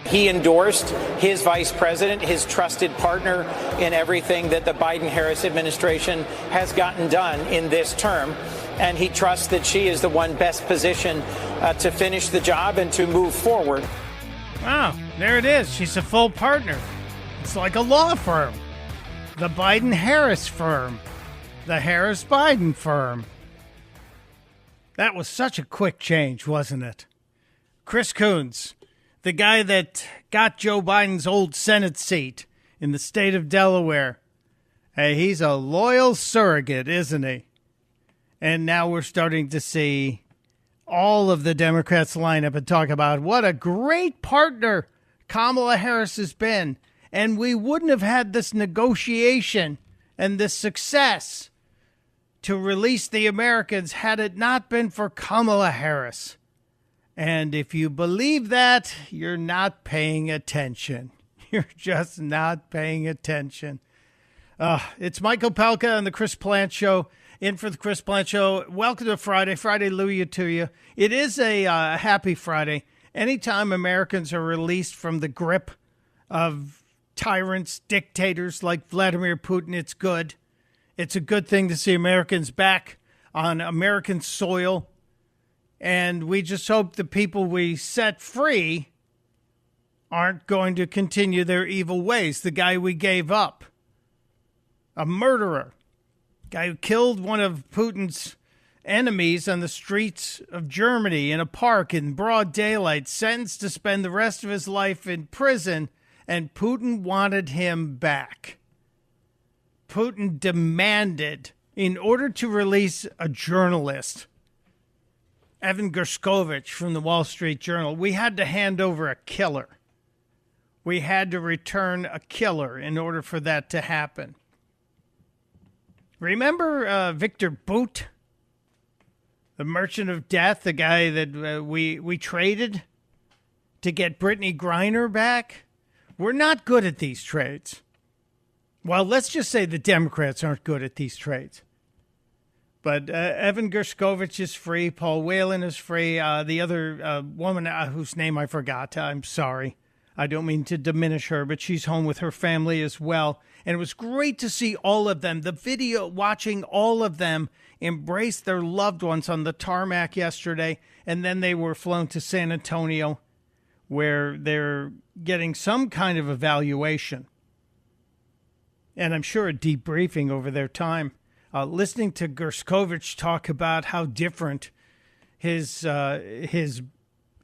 He endorsed his vice president, his trusted partner in everything that the Biden-Harris administration has gotten done in this term. And he trusts that she is the one best positioned to finish the job and to move forward. Wow, there it is. She's a full partner. It's like a law firm. The Biden-Harris firm. The Harris-Biden firm. That was such a quick change, wasn't it? Chris Coons, the guy that got Joe Biden's old Senate seat in the state of Delaware. Hey, he's a loyal surrogate, isn't he? And now we're starting to see all of the Democrats line up and talk about what a great partner Kamala Harris has been. And we wouldn't have had this negotiation and this success to release the Americans had it not been for Kamala Harris. And if you believe that, you're not paying attention. You're just not paying attention. It's Michael Opelka on the Chris Plant Show. In for the Chris Plant Show. Welcome to Friday. Friday, Louie to you. It is a happy Friday. Anytime Americans are released from the grip of tyrants, dictators like Vladimir Putin, it's good. It's a good thing to see Americans back on American soil. And we just hope the people we set free aren't going to continue their evil ways. The guy we gave up, a murderer, guy who killed one of Putin's enemies on the streets of Germany in a park in broad daylight, sentenced to spend the rest of his life in prison, and Putin wanted him back. Putin demanded, in order to release a journalist, Evan Gershkovich from the Wall Street Journal, we had to hand over a killer. We had to return a killer in order for that to happen. Remember Victor Bout, the merchant of death, the guy that we traded to get Brittany Griner back? We're not good at these trades. Well, let's just say the Democrats aren't good at these trades. But Evan Gershkovich is free. Paul Whelan is free. The other woman whose name I forgot, I'm sorry. I don't mean to diminish her, but she's home with her family as well. And it was great to see all of them, the video, watching all of them embrace their loved ones on the tarmac yesterday. And then they were flown to San Antonio, where they're getting some kind of evaluation. And I'm sure a debriefing over their time. Listening to Gershkovich talk about how different his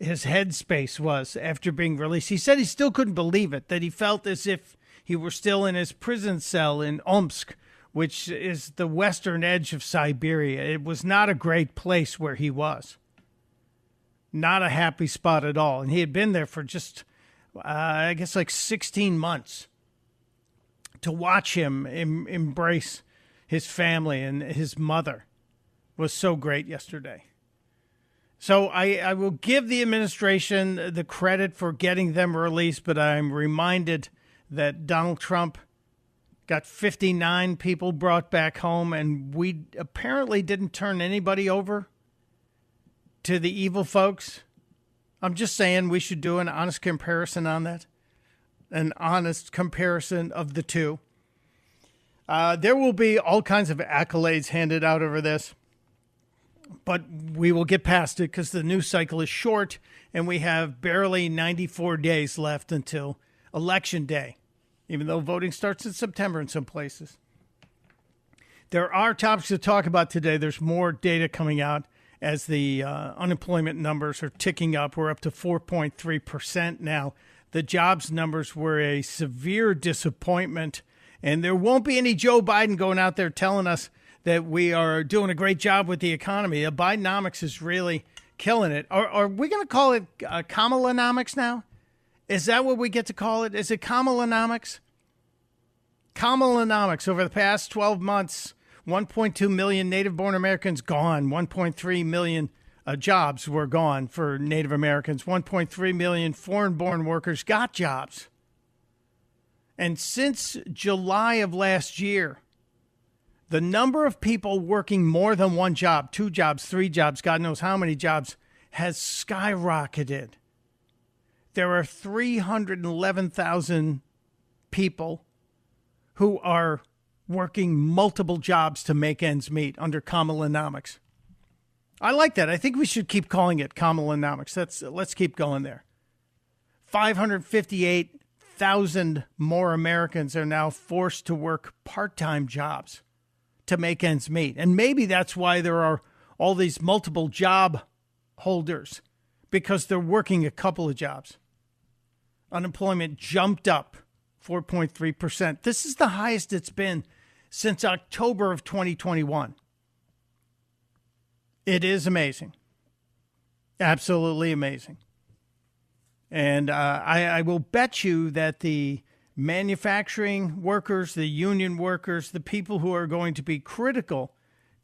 headspace was after being released. He said he still couldn't believe it, that he felt as if he were still in his prison cell in Omsk, which is the western edge of Siberia. It was not a great place where he was. Not a happy spot at all. And he had been there for just, I guess, like 16 months. To watch him embrace his family and his mother was so great yesterday. So I will give the administration the credit for getting them released, but I'm reminded that Donald Trump got 59 people brought back home, and we apparently didn't turn anybody over to the evil folks. I'm just saying we should do an honest comparison on that, an honest comparison of the two. There will be all kinds of accolades handed out over this, but we will get past it because the news cycle is short and we have barely 94 days left until Election Day, even though voting starts in September in some places. There are topics to talk about today. There's more data coming out as the unemployment numbers are ticking up. We're up to 4.3% now. The jobs numbers were a severe disappointment. And there won't be any Joe Biden going out there telling us that we are doing a great job with the economy. Bidenomics is really killing it. Are we going to call it Kamalanomics now? Is that what we get to call it? Is it Kamalanomics? Kamalanomics. Over the past 12 months, 1.2 million native-born Americans gone. 1.3 million jobs were gone for Native Americans. 1.3 million foreign-born workers got jobs. And since July of last year, the number of people working more than one job, 2 jobs, 3 jobs, God knows how many jobs, has skyrocketed. there are 311,000 people who are working multiple jobs to make ends meet under Kamalanomics. I like that. I think we should keep calling it Kamalanomics. Let's keep going there. 558,000 more Americans are now forced to work part-time jobs to make ends meet. And maybe that's why there are all these multiple job holders, because they're working a couple of jobs. Unemployment jumped up 4.3%. This is the highest it's been since October of 2021. It is amazing. Absolutely amazing. And I will bet you that the manufacturing workers, the union workers, the people who are going to be critical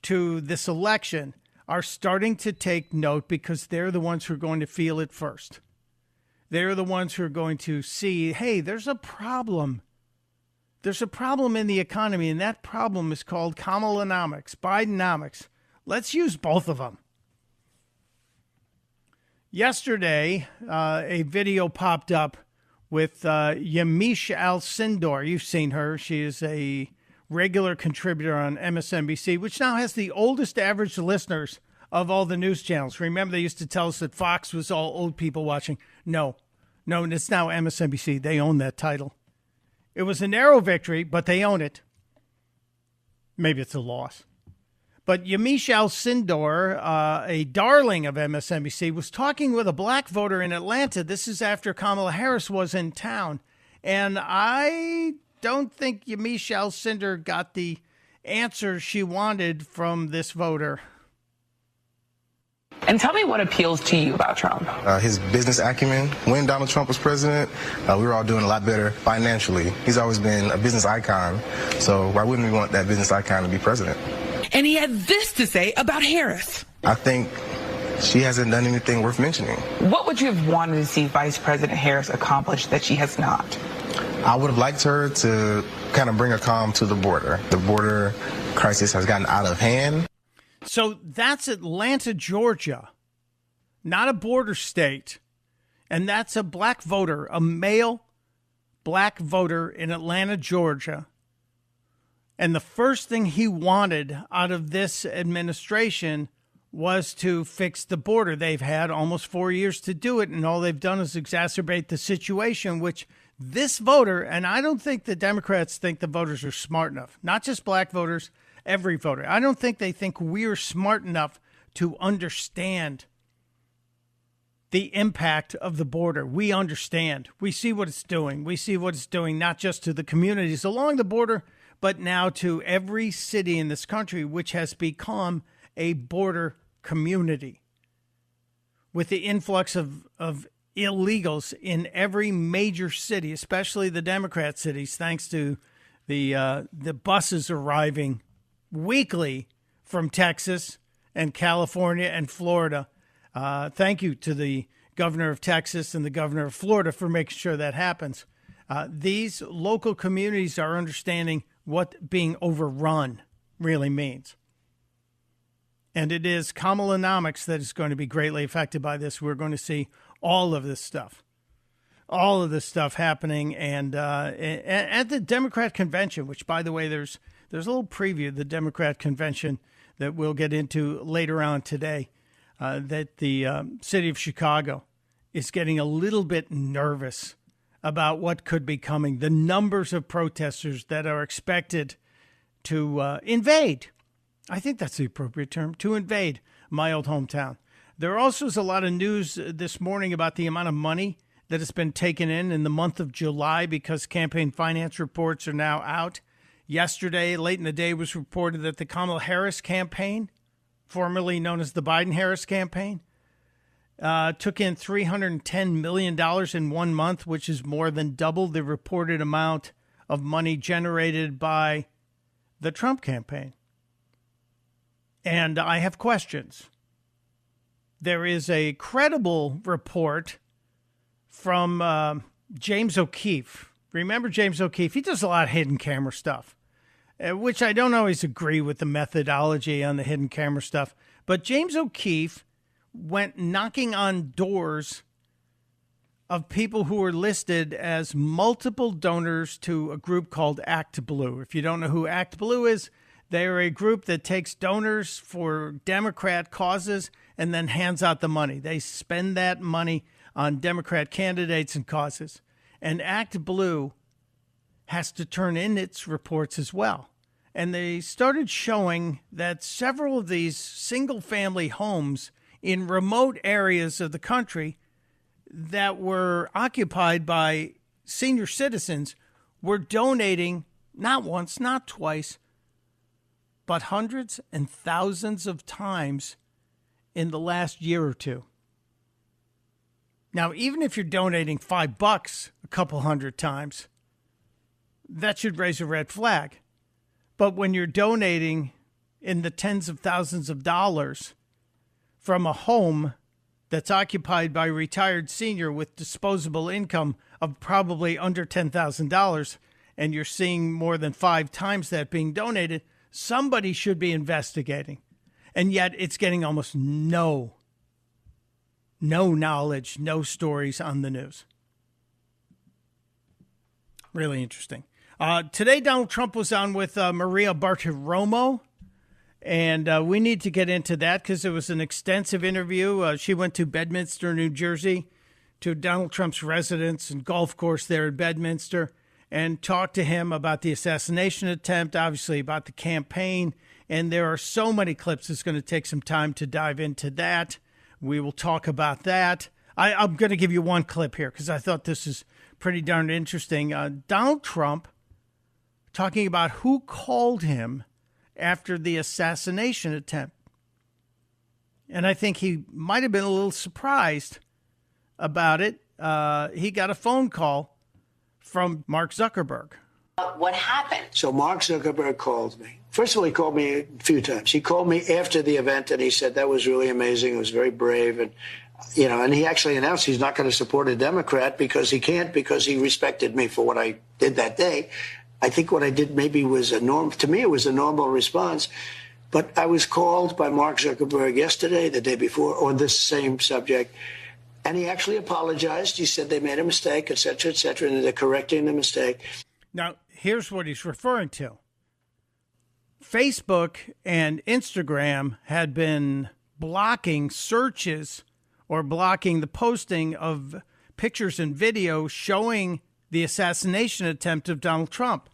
to this election are starting to take note, because they're the ones who are going to feel it first. They're the ones who are going to see, hey, there's a problem. There's a problem in the economy, and that problem is called Kamalanomics, Bidenomics. Let's use both of them. Yesterday, a video popped up with Yamiche Alcindor. You've seen her. She is a regular contributor on MSNBC, which now has the oldest average listeners of all the news channels. Remember, they used to tell us that Fox was all old people watching. No, it's now MSNBC. They own that title. It was a narrow victory, but they own it. Maybe it's a loss. But Yamiche Alcindor, a darling of MSNBC, was talking with a black voter in Atlanta. This is after Kamala Harris was in town. And I don't think Yamiche Alcindor got the answer she wanted from this voter. And tell me what appeals to you about Trump. His business acumen. When Donald Trump was president, we were all doing a lot better financially. He's always been a business icon. So why wouldn't we want that business icon to be president? And he had this to say about Harris. I think she hasn't done anything worth mentioning. What would you have wanted to see Vice President Harris accomplish that she has not? I would have liked her to kind of bring a calm to the border. The border crisis has gotten out of hand. So that's Atlanta, Georgia, not a border state. And that's a black voter, a male black voter in Atlanta, Georgia. And the first thing he wanted out of this administration was to fix the border. They've had almost 4 years to do it, and all they've done is exacerbate the situation, which this voter, and I don't think the Democrats think the voters are smart enough, not just black voters, every voter. I don't think they think we're smart enough to understand the impact of the border. We understand. We see what it's doing. We see what it's doing not just to the communities along the border, but now to every city in this country, which has become a border community. With the influx of illegals in every major city, especially the Democrat cities, thanks to the buses arriving weekly from Texas and California and Florida. Thank you to the governor of Texas and the governor of Florida for making sure that happens. These local communities are understanding what being overrun really means. And it is Kamalanomics that is going to be greatly affected by this. We're going to see all of this stuff happening. And at the Democrat convention, which, by the way, there's a little preview of the Democrat convention that we'll get into later on today, that the city of Chicago is getting a little bit nervous about what could be coming. The numbers of protesters that are expected to invade. I think that's the appropriate term, to invade my old hometown. There also is a lot of news this morning about the amount of money that has been taken in the month of July, because campaign finance reports are now out. Yesterday, late in the day, was reported that the Kamala Harris campaign, formerly known as the Biden-Harris campaign, took in $310 million in 1 month, which is more than double the reported amount of money generated by the Trump campaign. And I have questions. There is a credible report from James O'Keefe. Remember James O'Keefe? He does a lot of hidden camera stuff, which I don't always agree with the methodology on the hidden camera stuff. But James O'Keefe went knocking on doors of people who were listed as multiple donors to a group called Act Blue. If you don't know who Act Blue is, they are a group that takes donors for Democrat causes and then hands out the money. They spend that money on Democrat candidates and causes. And Act Blue has to turn in its reports as well. And they started showing that several of these single-family homes in remote areas of the country that were occupied by senior citizens were donating not once, not twice, but hundreds and thousands of times in the last year or two. Now, even if you're donating $5 a couple hundred times, that should raise a red flag. But when you're donating in the tens of thousands of dollars from a home that's occupied by a retired senior with disposable income of probably under $10,000, and you're seeing more than 5 times that being donated, somebody should be investigating. And yet it's getting almost no knowledge, no stories on the news. Really interesting. Today, Donald Trump was on with Maria Bartiromo, and we need to get into that because it was an extensive interview. She went to Bedminster, New Jersey, to Donald Trump's residence and golf course there in Bedminster, and talked to him about the assassination attempt, obviously about the campaign. And there are so many clips, it's going to take some time to dive into that. We will talk about that. I'm going to give you one clip here because I thought this is pretty darn interesting. Donald Trump talking about who called him after the assassination attempt. And I think he might have been a little surprised about it. He got a phone call from Mark Zuckerberg. What happened? So Mark Zuckerberg called me. First of all, he called me a few times. He called me after the event, and he said that was really amazing. It was very brave. And, and he actually announced he's not going to support a Democrat because he can't, because he respected me for what I did that day. I think what I did maybe was to me, it was a normal response. But I was called by Mark Zuckerberg yesterday, the day before, on this same subject. And he actually apologized. He said they made a mistake, et cetera, and they're correcting the mistake. Now, here's what he's referring to. Facebook and Instagram had been blocking searches or blocking the posting of pictures and videos showing the assassination attempt of Donald Trump.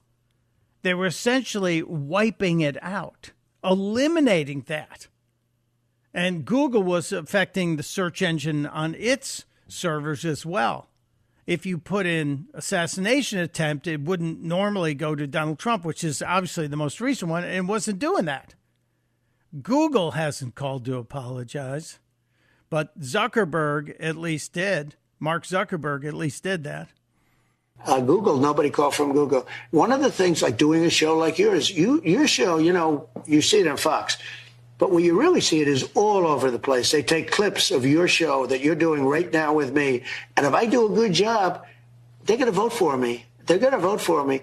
They were essentially wiping it out, eliminating that. And Google was affecting the search engine on its servers as well. If you put in assassination attempt, it wouldn't normally go to Donald Trump, which is obviously the most recent one, and wasn't doing that. Google hasn't called to apologize, but Zuckerberg at least did. Mark Zuckerberg at least did that. Google, nobody called from Google. One of the things, like doing a show like yours, your show, you see it on Fox. But where you really see it is all over the place. They take clips of your show that you're doing right now with me. And if I do a good job, they're going to vote for me. They're going to vote for me.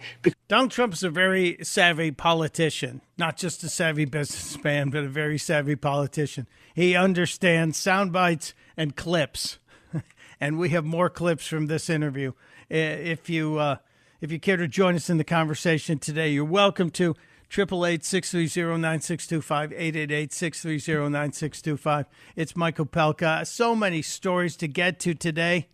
Donald Trump is a very savvy politician, not just a savvy businessman, but a very savvy politician. He understands sound bites and clips. And we have more clips from this interview. If you care to join us in the conversation today, you're welcome to. 888-630-9625, 888-630-9625. It's Mike Opelka. So many stories to get to today.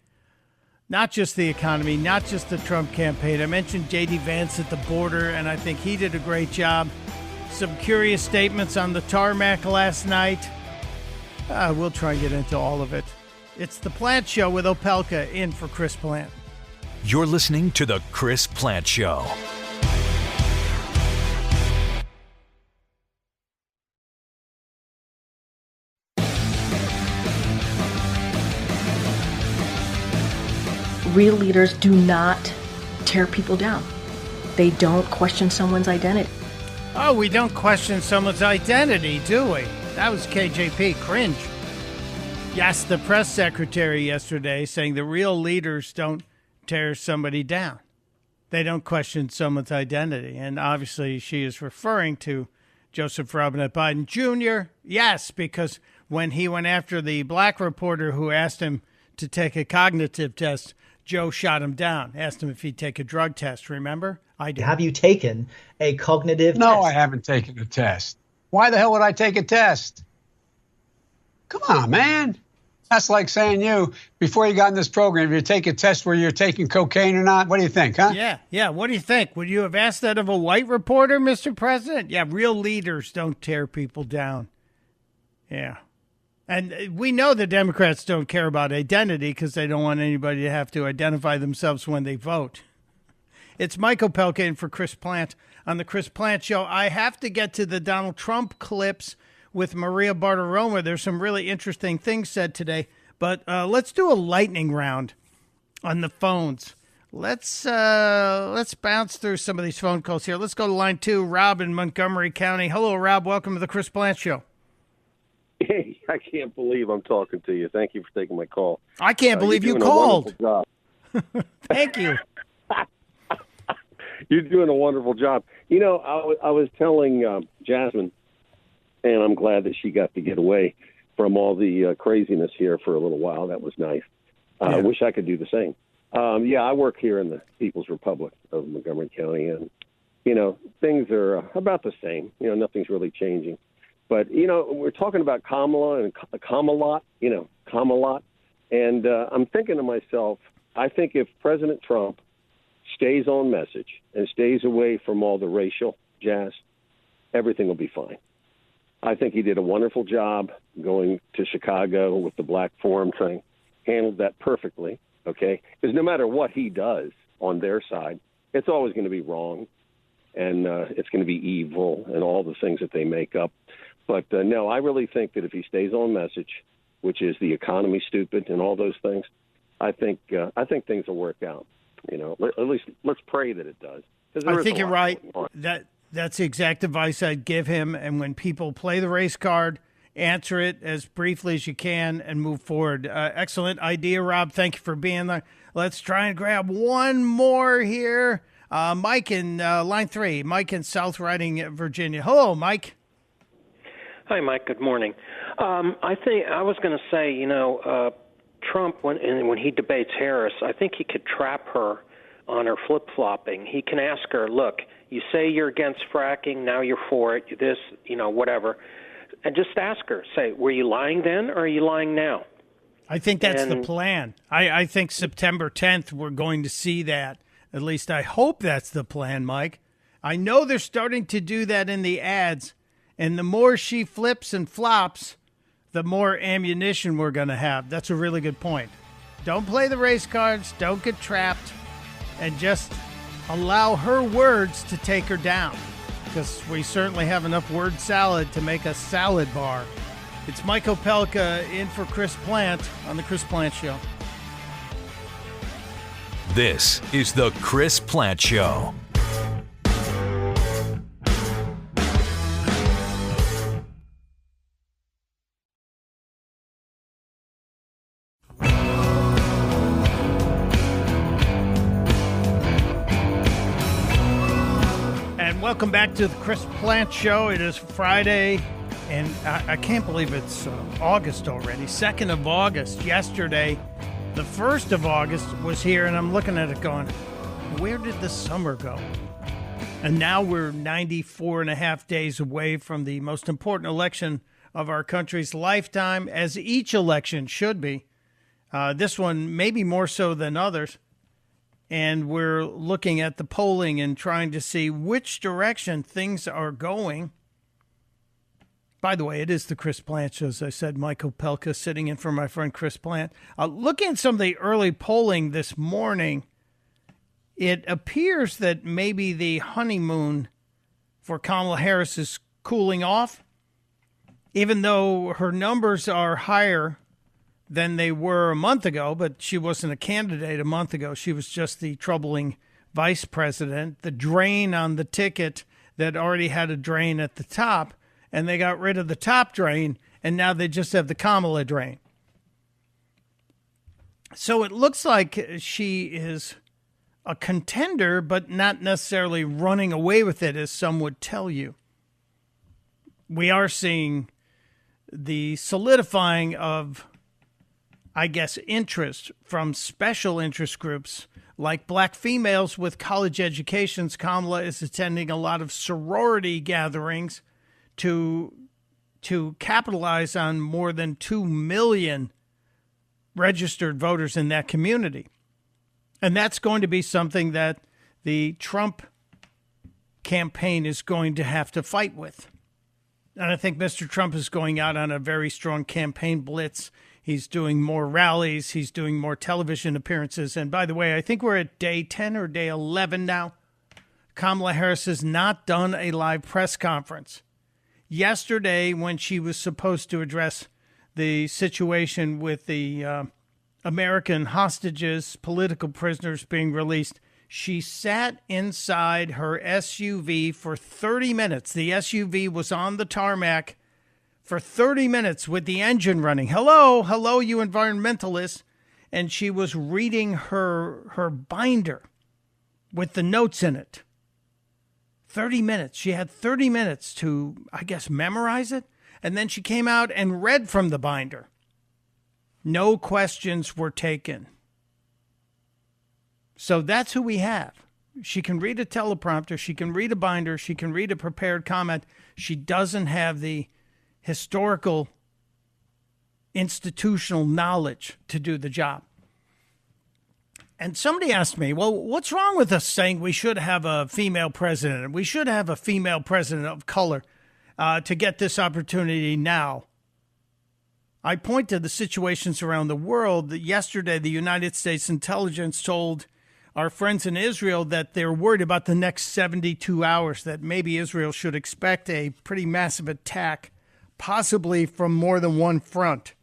Not just the economy, not just the Trump campaign. I mentioned J.D. Vance at the border, and I think he did a great job. Some curious statements on the tarmac last night. We'll try and get into all of it. It's The Plant Show with Opelka in for Chris Plant. You're listening to The Chris Plant Show. Real leaders do not tear people down. They don't question someone's identity. Oh, we don't question someone's identity, do we? That was KJP. Cringe. Yes, the press secretary yesterday saying the real leaders don't tear somebody down. They don't question someone's identity. And obviously she is referring to Joseph Robinette Biden Jr. Yes, because when he went after the black reporter who asked him to take a cognitive test, Joe shot him down, asked him if he'd take a drug test. Remember? I did. Have you taken a cognitive test? No, I haven't taken a test. Why the hell would I take a test? Come on, man. That's like saying before you got in this program, you take a test where you're taking cocaine or not. What do you think, huh? Yeah. What do you think? Would you have asked that of a white reporter, Mr. President? Yeah, real leaders don't tear people down. Yeah. And we know the Democrats don't care about identity because they don't want anybody to have to identify themselves when they vote. It's Mike Opelka in for Chris Plant on the Chris Plant Show. I have to get to the Donald Trump clips with Maria Bartiromo. There's some really interesting things said today, but let's do a lightning round on the phones. Let's bounce through some of these phone calls here. Let's go to line 2, Rob in Montgomery County. Hello, Rob. Welcome to the Chris Plant Show. Hey, I can't believe I'm talking to you. Thank you for taking my call. I can't believe you called. Thank you. You're doing a wonderful job. You know, I was telling Jasmine, and I'm glad that she got to get away from all the craziness here for a little while. That was nice. I wish I could do the same. I work here in the People's Republic of Montgomery County, and, things are about the same. Nothing's really changing. But, we're talking about Kamala and Kamalot, Kamalot. And I'm thinking to myself, I think if President Trump stays on message and stays away from all the racial jazz, everything will be fine. I think he did a wonderful job going to Chicago with the Black Forum thing, handled that perfectly, okay? Because no matter what he does on their side, it's always going to be wrong, and it's going to be evil and all the things that they make up. But, no, I really think that if he stays on message, which is the economy stupid and all those things, I think things will work out. At least let's pray that it does. I think you're right. That's the exact advice I'd give him. And when people play the race card, answer it as briefly as you can and move forward. Excellent idea, Rob. Thank you for being there. Let's try and grab one more here. Mike in line 3, Mike in South Riding, Virginia. Hello, Mike. Hi, Mike. Good morning. I was going to say, Trump, when he debates Harris, I think he could trap her on her flip-flopping. He can ask her, look, you say you're against fracking, now you're for it, this, whatever. And just ask her, say, were you lying then or are you lying now? I think that's the plan. I think September 10th we're going to see that. At least I hope that's the plan, Mike. I know they're starting to do that in the ads, and the more she flips and flops, the more ammunition we're going to have. That's a really good point. Don't play the race cards, don't get trapped, and just allow her words to take her down, because we certainly have enough word salad to make a salad bar. It's Mike Opelka in for Chris Plant on the Chris Plant Show. This is the Chris Plant Show. Welcome back to the Chris Plant Show. It is Friday, and I can't believe it's August already. 2nd of August, yesterday. The 1st of August was here, and I'm looking at it going, where did the summer go? And now we're 94 and a half days away from the most important election of our country's lifetime, as each election should be. This one maybe more so than others. And we're looking at the polling and trying to see which direction things are going. By the way, it is the Chris Plant Show, as I said. Mike Opelka sitting in for my friend Chris Plant. Looking at some of the early polling this morning, it appears that maybe the honeymoon for Kamala Harris is cooling off, even though her numbers are higher than they were a month ago, but she wasn't a candidate a month ago. She was just the troubling vice president, the drain on the ticket that already had a drain at the top, and they got rid of the top drain, and now they just have the Kamala drain. So it looks like she is a contender, but not necessarily running away with it, as some would tell you. We are seeing the solidifying of, I guess, interest from special interest groups like black females with college educations. Kamala is attending a lot of sorority gatherings to capitalize on more than 2 million registered voters in that community. And that's going to be something that the Trump campaign is going to have to fight with. And I think Mr. Trump is going out on a very strong campaign blitz. He's doing more rallies. He's doing more television appearances. And by the way, I think we're at day 10 or day 11 now. Kamala Harris has not done a live press conference. Yesterday, when she was supposed to address the situation with the American hostages, political prisoners being released, she sat inside her SUV for 30 minutes. The SUV was on the tarmac for 30 minutes with the engine running. Hello, you environmentalists. And she was reading her binder with the notes in it. 30 minutes. She had 30 minutes to, I guess, memorize it. And then she came out and read from the binder. No questions were taken. So that's who we have. She can read a teleprompter. She can read a binder. She can read a prepared comment. She doesn't have the historical, institutional knowledge to do the job. And somebody asked me, well, what's wrong with us saying we should have a female president? We should have a female president of color to get this opportunity now. I point to the situations around the world. Yesterday, the United States intelligence told our friends in Israel that they're worried about the next 72 hours, that maybe Israel should expect a pretty massive attack, possibly from more than one front,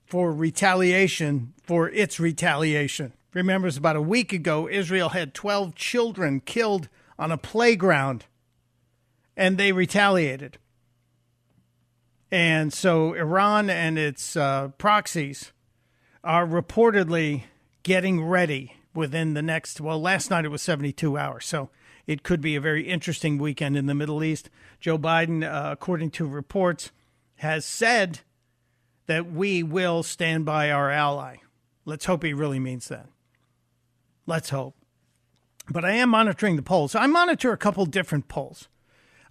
for retaliation, for its retaliation. Remember, it was about a week ago, Israel had 12 children killed on a playground, and they retaliated. And so Iran and its proxies are reportedly getting ready within the next, well, last night it was 72 hours. So it could be a very interesting weekend in the Middle East. Joe Biden, according to reports, has said that we will stand by our ally. Let's hope he really means that. Let's hope. But I am monitoring the polls. I monitor a couple different polls.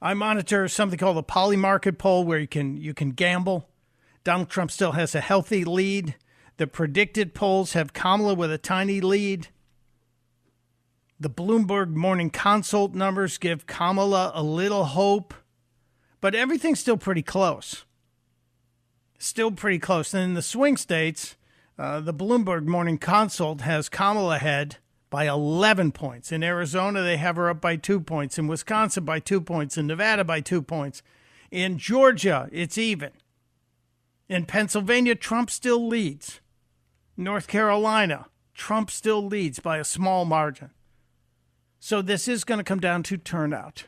I monitor something called the Poly Market poll, where you can gamble. Donald Trump still has a healthy lead. The predicted polls have Kamala with a tiny lead. The Bloomberg Morning Consult numbers give Kamala a little hope. But everything's still pretty close. Still pretty close. And in the swing states, the Bloomberg Morning Consult has Kamala ahead by 11 points. In Arizona, they have her up by 2 points. In Wisconsin, by 2 points. In Nevada, by 2 points. In Georgia, it's even. In Pennsylvania, Trump still leads. North Carolina, Trump still leads by a small margin. So this is going to come down to turnout.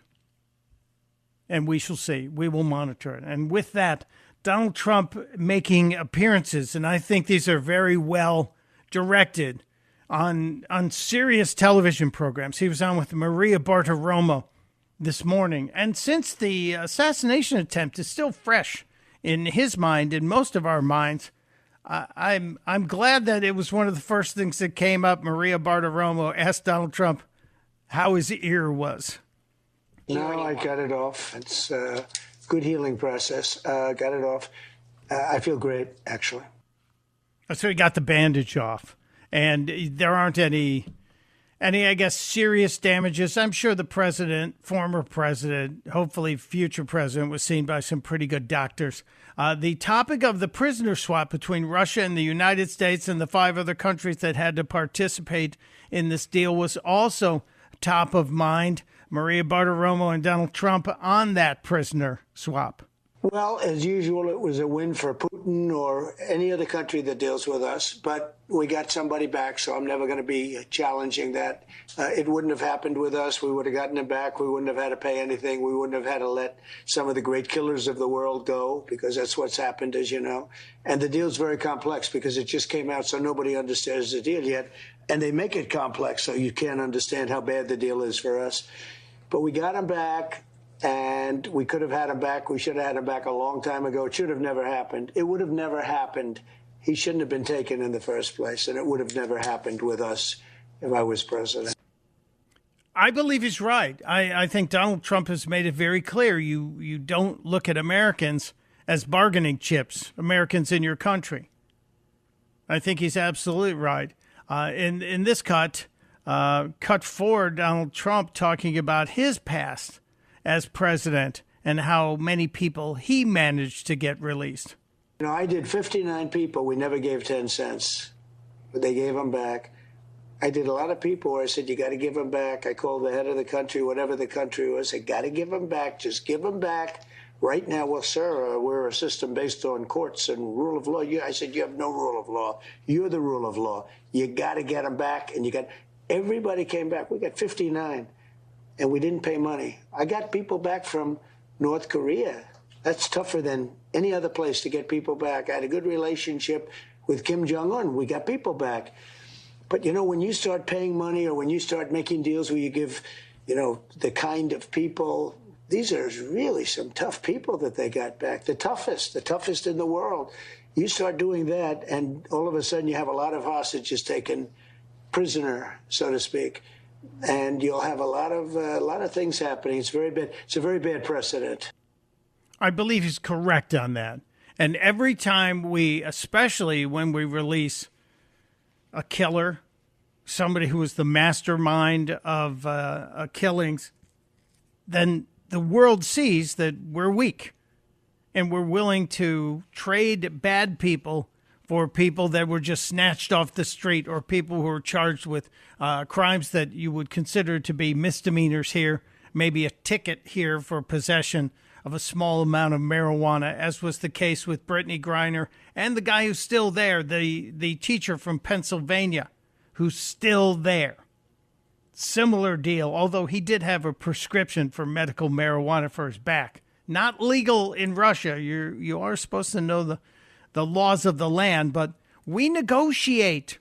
And we shall see. We will monitor it. And with that, Donald Trump making appearances, and I think these are very well directed on serious television programs. He was on with Maria Bartiromo this morning. And since the assassination attempt is still fresh in his mind, in most of our minds, I'm glad that it was one of the first things that came up. Maria Bartiromo asked Donald Trump how his ear was. No, I got it off. It's a good healing process. Got it off. I feel great, actually. So he got the bandage off. And there aren't any, I guess, serious damages. I'm sure the president, former president, hopefully future president, was seen by some pretty good doctors. The topic of the prisoner swap between Russia and the United States and the 5 other countries that had to participate in this deal was also top of mind. Maria Bartiromo and Donald Trump on that prisoner swap. Well, as usual, it was a win for Putin or any other country that deals with us. But we got somebody back, so I'm never going to be challenging that. It wouldn't have happened with us. We would have gotten him back. We wouldn't have had to pay anything. We wouldn't have had to let some of the great killers of the world go, because that's what's happened, as you know. And the deal's very complex because it just came out, so nobody understands the deal yet. And they make it complex, so you can't understand how bad the deal is for us. But we got him back. And we could have had him back. We should have had him back a long time ago. It should have never happened. It would have never happened he shouldn't have been taken in the first place, and it would have never happened with us if I was president. I believe he's right. I think Donald Trump has made it very clear you don't look at Americans as bargaining chips, Americans in your country. I think he's absolutely right. In this cut 4, Donald Trump talking about his past as president and how many people he managed to get released. You know, I did 59 people we never gave 10 cents, but they gave them back. I did a lot of people where I said, you got to give them back. I called the head of the country, whatever the country was, I got to give them back. Just give them back. Right now, well, sir, we're a system based on courts and rule of law. I said, you have no rule of law. You're the rule of law. You got to get them back. And everybody came back. We got 59, and we didn't pay money. I got people back from North Korea. That's tougher than any other place to get people back. I had a good relationship with Kim Jong-un. We got people back. But, you know, when you start paying money or when you start making deals where you give, you know, the kind of people, these are really some tough people that they got back, the toughest in the world. You start doing that, and all of a sudden you have a lot of hostages taken prisoner, so to speak, and you'll have a lot of things happening. It's very bad. It's a very bad precedent. I believe he's correct on that. And every time especially when we release a killer, somebody who was the mastermind of killings, then the world sees that we're weak and we're willing to trade bad people for people that were just snatched off the street or people who were charged with crimes that you would consider to be misdemeanors here, maybe a ticket here for possession of a small amount of marijuana, as was the case with Brittany Griner and the guy who's still there, the teacher from Pennsylvania who's still there. Similar deal, although he did have a prescription for medical marijuana for his back. Not legal in Russia. You are supposed to know the laws of the land, but we negotiate,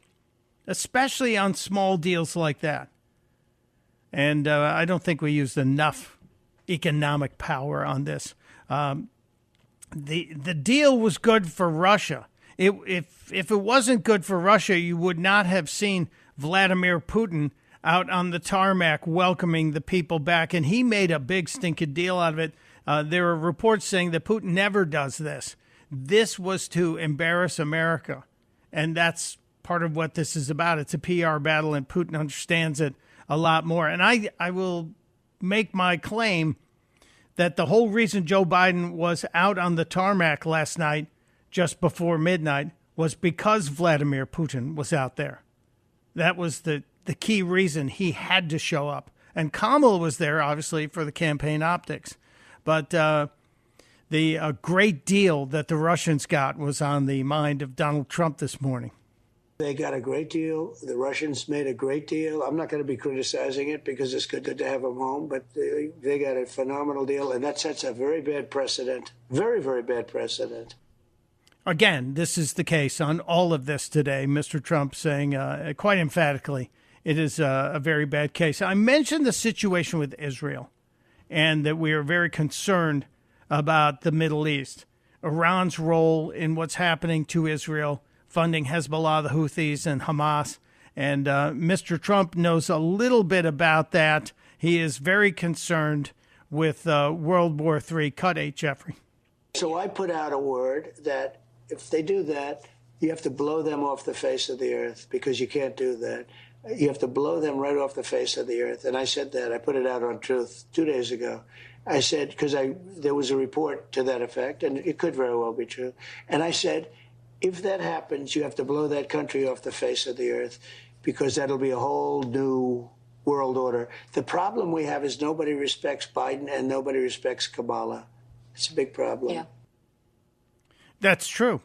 especially on small deals like that. And I don't think we used enough economic power on this. The deal was good for Russia. If it wasn't good for Russia, you would not have seen Vladimir Putin out on the tarmac welcoming the people back, and he made a big stinking deal out of it. There are reports saying that Putin never does this. This was to embarrass America, and that's part of what this is about. It's a PR battle, and Putin understands it a lot more. And I will make my claim that the whole reason Joe Biden was out on the tarmac last night, just before midnight, was because Vladimir Putin was out there. That was the key reason he had to show up. And Kamala was there, obviously, for the campaign optics. But the great deal that the Russians got was on the mind of Donald Trump this morning. They got a great deal. The Russians made a great deal. I'm not going to be criticizing it because it's good to have them home, but they got a phenomenal deal, and that sets a very bad precedent, very, very bad precedent. Again, this is the case on all of this today. Mr. Trump saying quite emphatically it is a very bad case. I mentioned the situation with Israel and that we are very concerned about the Middle East, Iran's role in what's happening to Israel, funding Hezbollah, the Houthis, and Hamas. And Mr. Trump knows a little bit about that. He is very concerned with World War III. Cut 8, Jeffrey. So I put out a word that if they do that, you have to blow them off the face of the earth, because you can't do that. You have to blow them right off the face of the earth. And I said that. I put it out on Truth 2 days ago. I said, because there was a report to that effect, and it could very well be true. And I said, if that happens, you have to blow that country off the face of the earth, because that'll be a whole new world order. The problem we have is nobody respects Biden and nobody respects Kamala. It's a big problem. Yeah. That's true.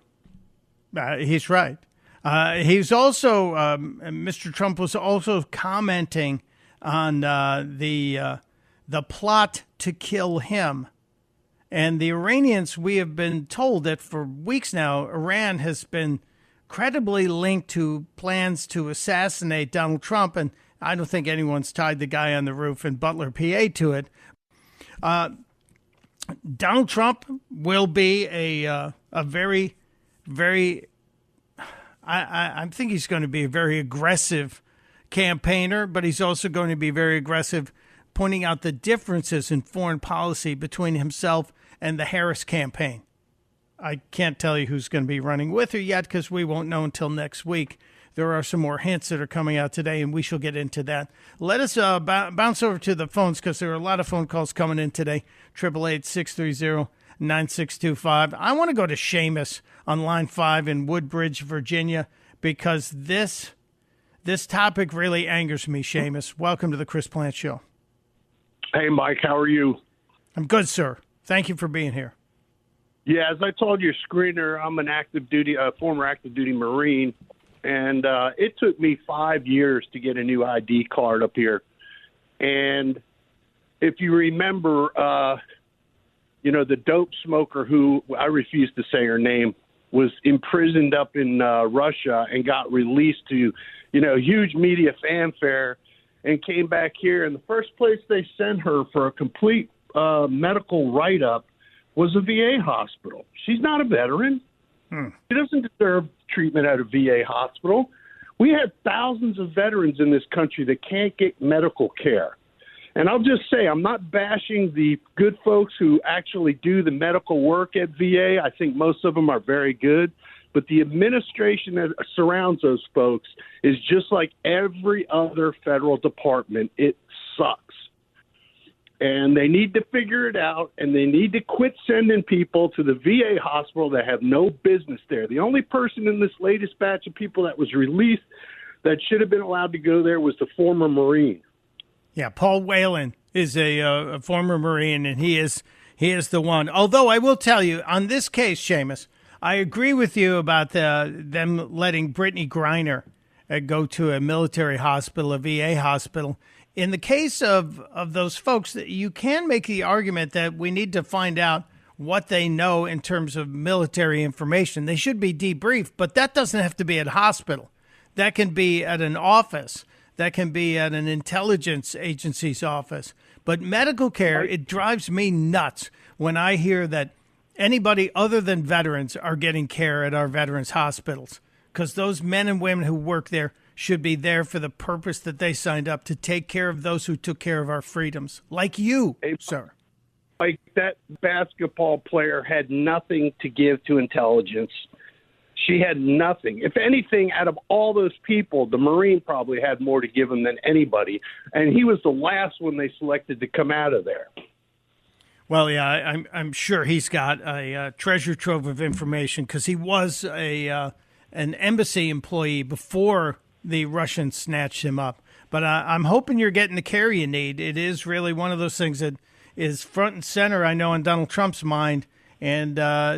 He's right. He's also, Mr. Trump was also commenting on the plot to kill him. And the Iranians, we have been told that for weeks now, Iran has been credibly linked to plans to assassinate Donald Trump. And I don't think anyone's tied the guy on the roof in Butler, PA to it. Donald Trump will be a very, very I think he's going to be a very aggressive campaigner, but he's also going to be very aggressive pointing out the differences in foreign policy between himself and the Harris campaign. I can't tell you who's going to be running with her yet because we won't know until next week. There are some more hints that are coming out today, and we shall get into that. Let us bounce over to the phones because there are a lot of phone calls coming in today. 888-630-9625. I want to go to Seamus on line 5 in Woodbridge, Virginia, because this topic really angers me, Seamus. Welcome to the Chris Plant Show. Hey, Mike, how are you? I'm good, sir. Thank you for being here. Yeah, as I told your screener, I'm an former active duty Marine, and it took me 5 years to get a new ID card up here. And if you remember, the dope smoker who I refuse to say her name was imprisoned up in Russia and got released to, huge media fanfare and came back here. And the first place they sent her for a complete medical write-up was a VA hospital. She's not a veteran. She doesn't deserve treatment at a VA hospital. We have thousands of veterans in this country that can't get medical care. And I'll just say, I'm not bashing the good folks who actually do the medical work at VA. I think most of them are very good. But the administration that surrounds those folks is just like every other federal department. It sucks. And they need to figure it out, and they need to quit sending people to the VA hospital that have no business there. The only person in this latest batch of people that was released that should have been allowed to go there was the former Marine. Yeah, Paul Whelan is a former Marine, and he is the one. Although I will tell you, on this case, Seamus, I agree with you about them letting Brittany Griner go to a military hospital, a VA hospital. In the case of those folks, you can make the argument that we need to find out what they know in terms of military information. They should be debriefed, but that doesn't have to be at a hospital. That can be at an office. That can be at an intelligence agency's office. But medical care, it drives me nuts when I hear that anybody other than veterans are getting care at our veterans hospitals, because those men and women who work there should be there for the purpose that they signed up to take care of those who took care of our freedoms, like you, sir. Like that basketball player had nothing to give to intelligence. She had nothing. If anything, out of all those people, the Marine probably had more to give him than anybody. And he was the last one they selected to come out of there. Well, yeah, I'm sure he's got a treasure trove of information because he was an embassy employee before the Russians snatched him up. But I'm hoping you're getting the care you need. It is really one of those things that is front and center, I know, in Donald Trump's mind. And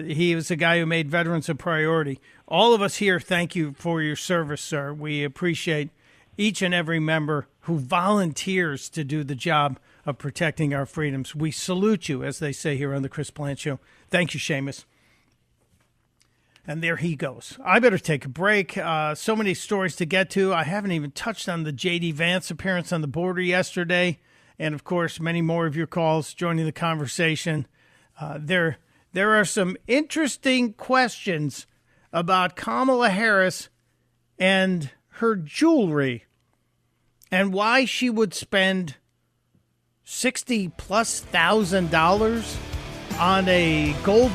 he was the guy who made veterans a priority. All of us here, thank you for your service, sir. We appreciate each and every member who volunteers to do the job of protecting our freedoms. We salute you, as they say here on the Chris Plant Show. Thank you, Seamus. And there he goes. I better take a break. So many stories to get to. I haven't even touched on the J.D. Vance appearance on the border yesterday. And, of course, many more of your calls joining the conversation. There are some interesting questions about Kamala Harris and her jewelry and why she would spend $60,000+ on a gold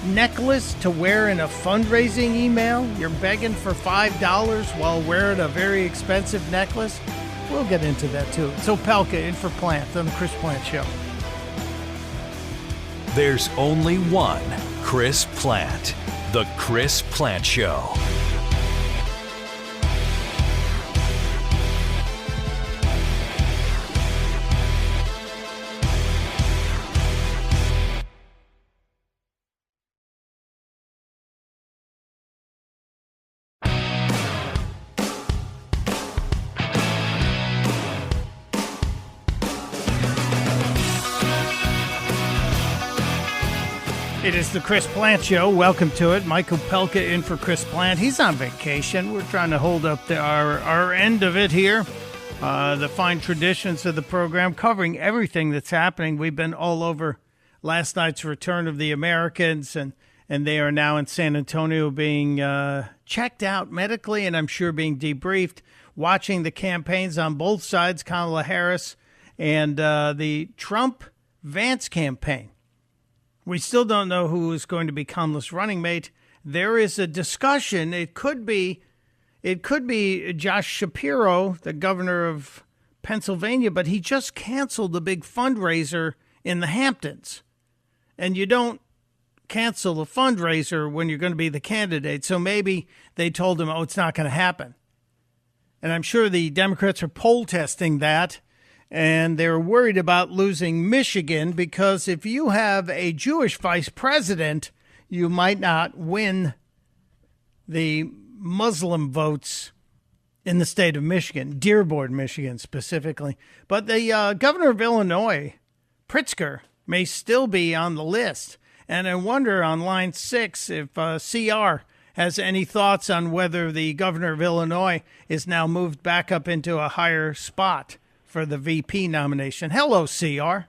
necklace to wear in a fundraising email. You're begging for $5 while wearing a very expensive necklace. We'll get into that too. It's Opelka in for Plant on the Chris Plant Show. There's only one Chris Plant, the Chris Plant Show. It is the Chris Plant Show. Welcome to it. Mike Opelka in for Chris Plant. He's on vacation. We're trying to hold up our end of it here. The fine traditions of the program, covering everything that's happening. We've been all over last night's return of the Americans and and they are now in San Antonio being checked out medically, and I'm sure being debriefed, watching the campaigns on both sides, Kamala Harris and the Trump-Vance campaign. We still don't know who is going to be Kamala's running mate. There is a discussion. It could be Josh Shapiro, the governor of Pennsylvania, but he just canceled the big fundraiser in the Hamptons. And you don't cancel a fundraiser when you're going to be the candidate. So maybe they told him, it's not going to happen. And I'm sure the Democrats are poll testing that. And they're worried about losing Michigan because if you have a Jewish vice president, you might not win the Muslim votes in the state of Michigan, Dearborn, Michigan specifically. But the governor of Illinois, Pritzker, may still be on the list. And I wonder on line 6 if CR has any thoughts on whether the governor of Illinois is now moved back up into a higher spot for the VP nomination. Hello, CR.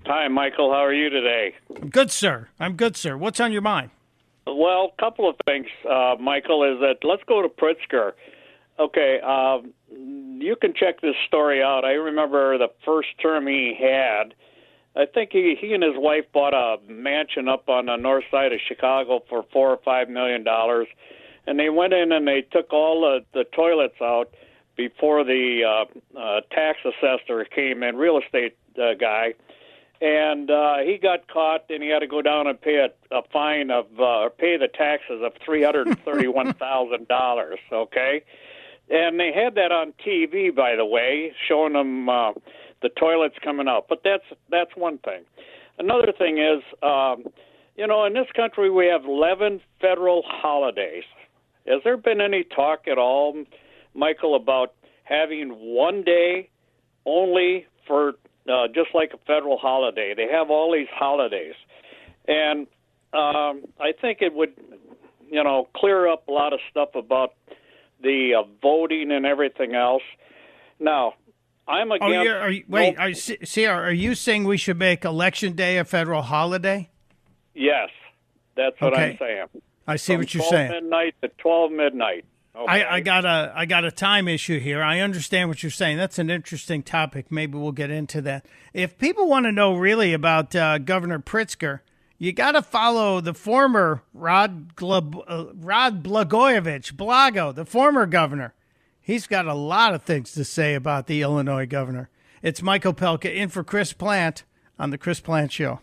Hi, Michael. How are you today? Good, sir. I'm good, sir. What's on your mind? Well, a couple of things, Michael, is that let's go to Pritzker. Okay, you can check this story out. I remember the first term he had. I think he and his wife bought a mansion up on the north side of Chicago for $4 or $5 million, and they went in and they took all the toilets out before the tax assessor came in, real estate guy, and he got caught, and he had to go down and pay a fine of pay the taxes of $331,000. Okay, and they had that on TV, by the way, showing them the toilets coming out. But that's one thing. Another thing is, in this country we have 11 federal holidays. Has there been any talk at all, Michael, about having one day only for just like a federal holiday? They have all these holidays. And I think it would, clear up a lot of stuff about the voting and everything else. Now, I'm against... Are you saying we should make Election Day a federal holiday? Yes, that's what I'm saying. I see what you're saying. From 12 midnight to 12 midnight. Okay. I got a time issue here. I understand what you're saying. That's an interesting topic. Maybe we'll get into that. If people want to know really about Governor Pritzker, you got to follow the former Rod Blagojevich, Blago, the former governor. He's got a lot of things to say about the Illinois governor. It's Mike Opelka in for Chris Plant on The Chris Plant Show.